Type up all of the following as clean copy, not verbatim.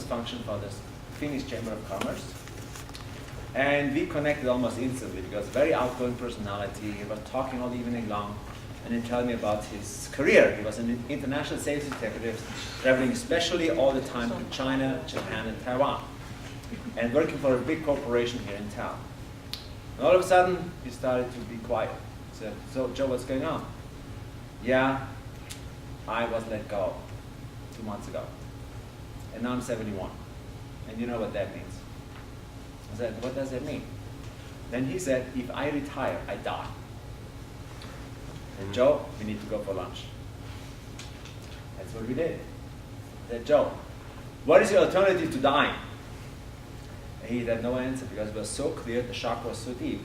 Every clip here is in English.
function for the Finnish Chamber of Commerce. And we connected almost instantly because very outgoing personality. He was talking all evening long and then telling me about his career. He was an international sales executive, traveling especially all the time to China, Japan, and Taiwan, and working for a big corporation here in town. And all of a sudden, he started to be quiet. He said, "So, Joe, what's going on?" "Yeah, I was let go 2 months ago, and now I'm 71. And you know what that means." I said, "What does that mean?" Then he said, "If I retire, I die." And Joe, we need to go for lunch. That's what we did. I said, "Joe, what is your alternative to dying?" And he had no answer because it was so clear, the shock was so deep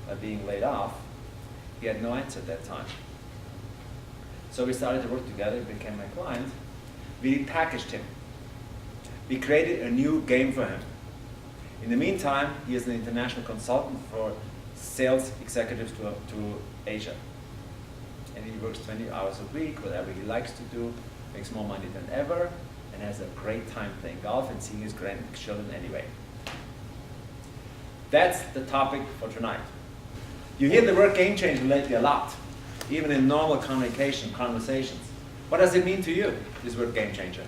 by being laid off. He had no answer at that time. So we started to work together, he became my client. We packaged him. We created a new game for him. In the meantime, he is an international consultant for sales executives to Asia. And he works 20 hours a week, whatever he likes to do, makes more money than ever, and has a great time playing golf and seeing his grandchildren anyway. That's the topic for tonight. You hear the word game changer lately a lot, even in normal conversations. What does it mean to you, this word game changer?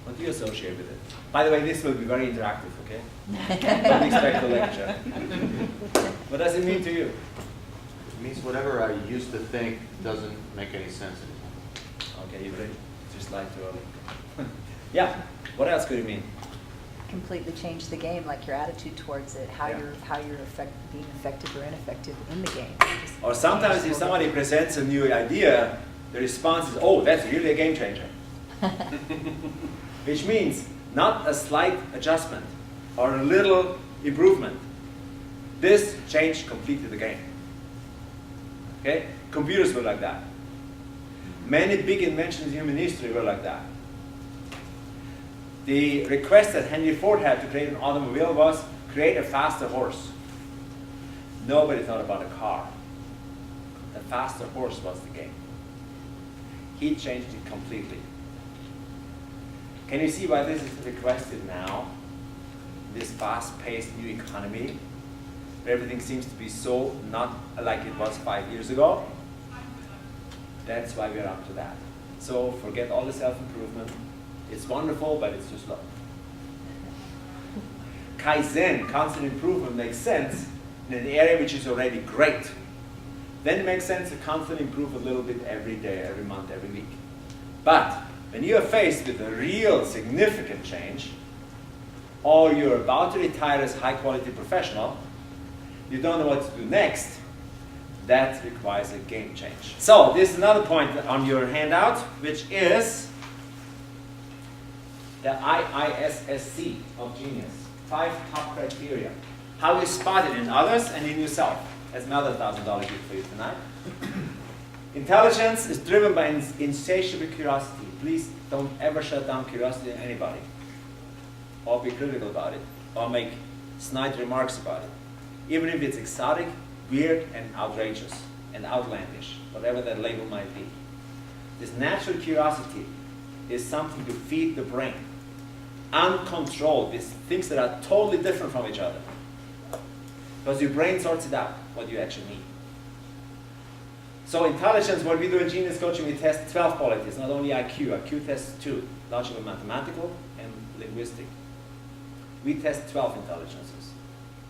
What do you associate with it? By the way, this will be very interactive, okay? Don't expect a lecture. What does it mean to you? It means whatever I used to think doesn't make any sense anymore. Okay, you ready? Just like too early. Yeah, what else could it mean? Completely change the game, like your attitude towards it, how Yeah. you're being effective or ineffective in the game. Just Or sometimes if somebody presents a new idea, the response is, "Oh, that's really a game changer." Which means not a slight adjustment or a little improvement. This changed completely the game. Okay? Computers were like that. Many big inventions in human history were like that. The request that Henry Ford had to create an automobile was create a faster horse. Nobody thought about a car. The faster horse was the game. He changed it completely. Can you see why this is requested now? This fast-paced new economy, where everything seems to be so not like it was 5 years ago. That's why we're up to that. So forget all the self-improvement. It's wonderful, but it's too slow. Kaizen, constant improvement, makes sense in an area which is already great. Then it makes sense to constantly improve a little bit every day, every month, every week. But when you are faced with a real significant change, or you're about to retire as a high-quality professional, you don't know what to do next, that requires a game change. So this is another point on your handout, which is the IISSC of genius. 5 top criteria. How you spot it in others and in yourself. That's another $1,000 gift for you tonight. Intelligence is driven by insatiable curiosity. Please don't ever shut down curiosity in anybody, or be critical about it, or make snide remarks about it. Even if it's exotic, weird, and outrageous, and outlandish, whatever that label might be. This natural curiosity is something to feed the brain. Uncontrolled, with things that are totally different from each other. Because your brain sorts it out, what you actually need. So intelligence, what we do in Genius Coaching, we test 12 qualities, not only IQ. IQ tests 2, logical, mathematical, and linguistic. We test 12 intelligences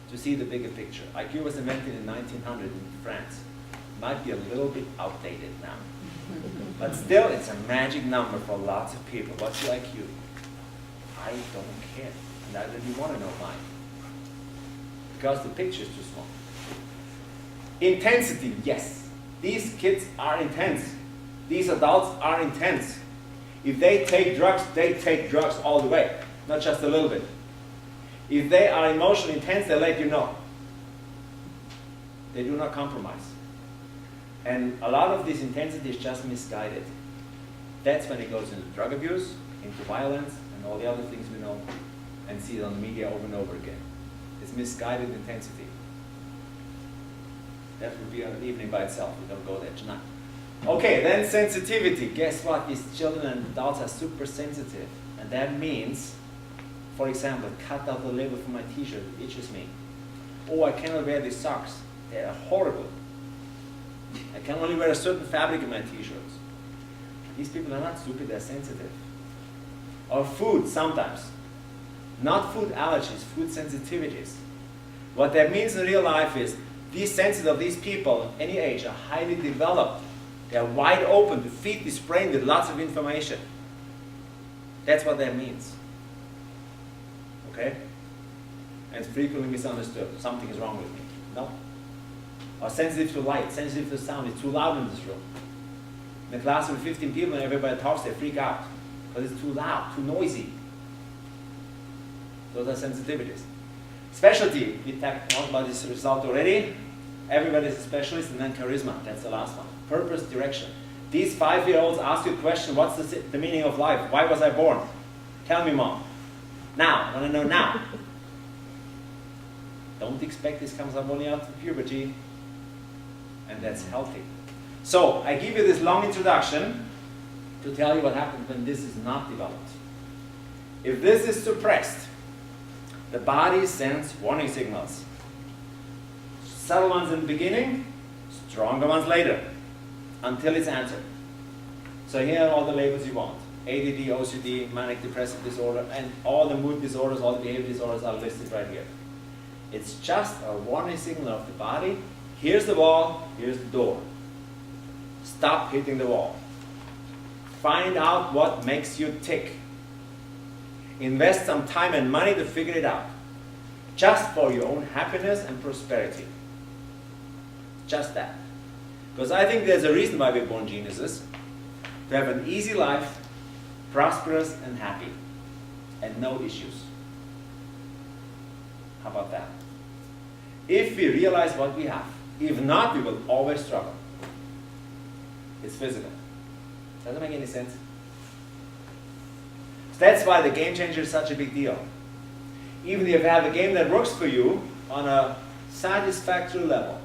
to see the bigger picture. IQ was invented in 1900 in France. Might be a little bit outdated now. But still, it's a magic number for lots of people. What's your IQ? I don't care. Neither do you want to know mine. Because the picture is too small. Intensity, yes. These kids are intense. These adults are intense. If they take drugs all the way, not just a little bit. If they are emotionally intense, they let you know. They do not compromise. And a lot of this intensity is just misguided. That's when it goes into drug abuse, into violence, and all the other things we know and see it on the media over and over again. It's misguided intensity. That would be an evening by itself. We don't go there tonight. Okay, then sensitivity. Guess what? These children and adults are super sensitive. And And that means, for example, cut out the label from my t-shirt, it itches me. Oh, I cannot wear these socks. They're horrible. I can only wear a certain fabric in my t-shirts. These people are not stupid, they're sensitive. Or food, sometimes. Not food allergies, food sensitivities. What that means in real life is these sensitive, these people, any age, are highly developed. They're wide open to feed this brain with lots of information. That's what that means. Okay? And it's frequently misunderstood. Something is wrong with me. No. Or sensitive to light, sensitive to sound. It's too loud in this room. In a class with 15 people and everybody talks, they freak out. Because it's too loud, too noisy. Those are sensitivities. Specialty, we talked about this result already. Everybody is a specialist, and then charisma, that's the last one. Purpose, direction. These 5-year-olds ask you a question, what's the meaning of life? Why was I born? Tell me, Mom. Now, I want to know now. Don't expect this comes up only after puberty, and that's healthy. So, I give you this long introduction to tell you what happens when this is not developed. If this is suppressed, the body sends warning signals. Subtle ones in the beginning, stronger ones later, until it's answered. So here are all the labels you want. ADD, OCD, manic depressive disorder, and all the mood disorders, all the behavior disorders are listed right here. It's just a warning signal of the body. Here's the wall, here's the door. Stop hitting the wall. Find out what makes you tick. Invest some time and money to figure it out. Just for your own happiness and prosperity. Just that. Because I think there's a reason why we're born geniuses. To have an easy life, prosperous and happy, and no issues. How about that? If we realize what we have. If not, we will always struggle. It's physical. Doesn't make any sense. So that's why the game changer is such a big deal. Even if you have a game that works for you on a satisfactory level,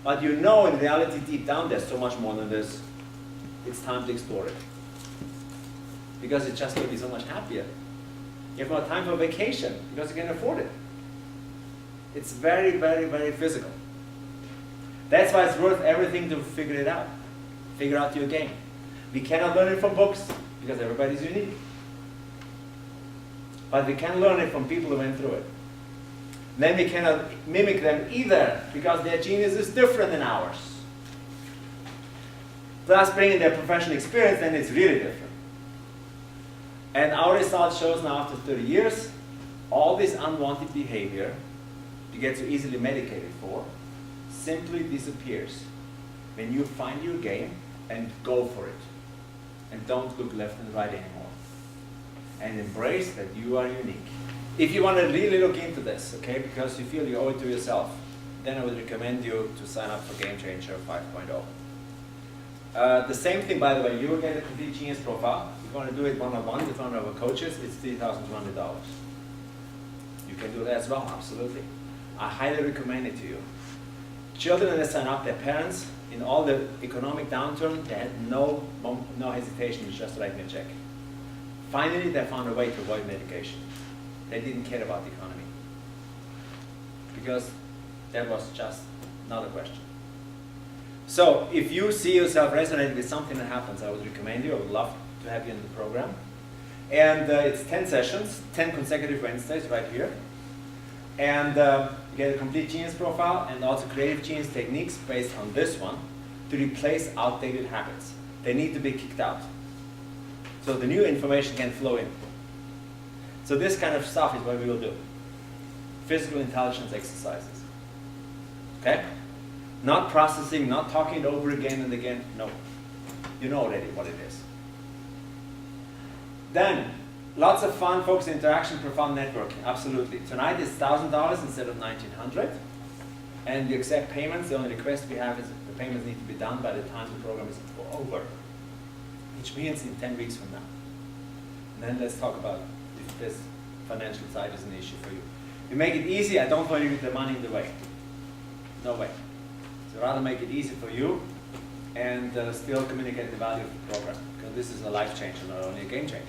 but you know in reality deep down there's so much more than this, it's time to explore it. Because it's just going to be so much happier. You have more time for vacation because you can afford it. It's very, very, very physical. That's why it's worth everything to figure it out. Figure out your game. We cannot learn it from books because everybody's unique. But we can learn it from people who went through it. Then we cannot mimic them either because their genius is different than ours. Plus bringing their professional experience, then it's really different. And our result shows now after 30 years, all this unwanted behavior you get so easily medicated for simply disappears when you find your game and go for it. And don't look left and right anymore. And embrace that you are unique. If you want to really look into this, okay, because you feel you owe it to yourself, then I would recommend you to sign up for Game Changer 5.0. The same thing, by the way, you will get a complete genius profile. You're going to do it one-on-one with one of our coaches. It's $3,200. You can do that as well, absolutely. I highly recommend it to you. Children that sign up, their parents, in all the economic downturn, they had no hesitation to just write me a check. Finally, they found a way to avoid medication. They didn't care about the economy. Because that was just not a question. So, if you see yourself resonating with something that happens, I would recommend you. I would love to have you in the program. And it's 10 sessions, 10 consecutive Wednesdays right here. And you get a complete genius profile and also creative genius techniques based on this one to replace outdated habits. They need to be kicked out. So the new information can flow in. So this kind of stuff is what we will do. Physical intelligence exercises. Okay? Not processing, not talking it over again and again. No. You know already what it is. Then, lots of fun, folks, interaction, profound networking. Absolutely. Tonight is $1,000 instead of $1,900. And the exact payments, the only request we have is the payments need to be done by the time the program is over. Which means in 10 weeks from now. And then let's talk about if this financial side is an issue for you. You make it easy, I don't want you to get the money in the way. No way. So rather make it easy for you and still communicate the value of the program. Because this is a life changer, not only a game changer.